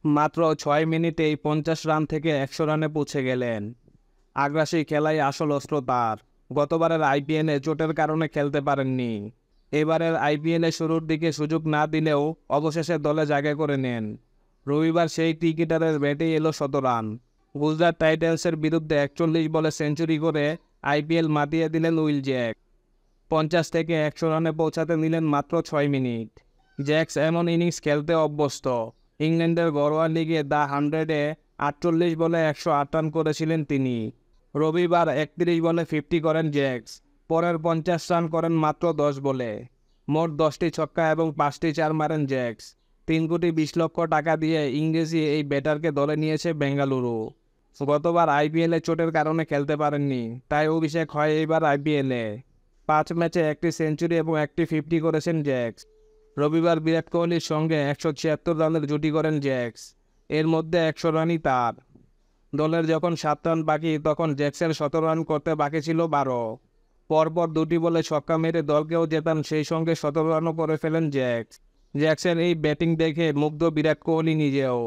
মাত্র ৬ মিনিটেই ৫০ রান থেকে ১০০ রানে পৌঁছে গেলেন। আগ্রাসী খেলাই আসল অস্ত্র তার। গতবারের আইপিএলে চোটের কারণে খেলতে পারেননি। এবারের আইপিএলে শুরুর দিকে সুযোগ না দিলেও অবশেষে দলে জায়গা করে নেন। রবিবার সেই ক্রিকেটারের ব্যাটেই এলো ১০০ রান। গুজরাট টাইটান্সের বিরুদ্ধে ৪১ বলে সেঞ্চুরি করে আইপিএল মাতিয়ে দিলেন উইল জ্যাক। ৫০ থেকে ১০০ রানে পৌঁছাতে নিলেন মাত্র ৬ মিনিট। জ্যাকস এমন ইনিংস খেলতে অভ্যস্ত। ইংল্যান্ডের ঘরোয়া লিগে দ্য 100-এ ৪৮ বলে ১০৮ রান করেছিলেন তিনি। রবিবার ৩১ বলে ৫০ করেন জ্যাকস। পরের ৫০ রান করেন মাত্র ১০ বলে। মোট ১০টি ছক্কা এবং ৫টি চার মারেন জ্যাকস। ৩,২০,০০,০০০ টাকা দিয়ে ইংরেজি এই ব্যাটারকে দলে নিয়েছে বেঙ্গালুরু। গতবার আইপিএলে চোটের কারণে খেলতে পারেননি, তাই অভিষেক হয় এইবার আইপিএলে। ৫ ম্যাচে একটি সেঞ্চুরি এবং একটি ৫০ করেছেন জ্যাকস। রবিবার বিরাট কোহলির সঙ্গে ১৭৬ রানের জুটি করেন জ্যাকস। এর মধ্যে ১০০ রানই তার। দলের যখন ৭ রান বাকি তখন জ্যাকসের ১৭ রান করতে বাকি ছিল ১২। পরপর দুটি বলে ছক্কা মেরে দলকেও জেতান, সেই সঙ্গে ১৭ রানও করে ফেলেন জ্যাকস। জ্যাকসের এই ব্যাটিং দেখে মুগ্ধ বিরাট কোহলি নিজেও।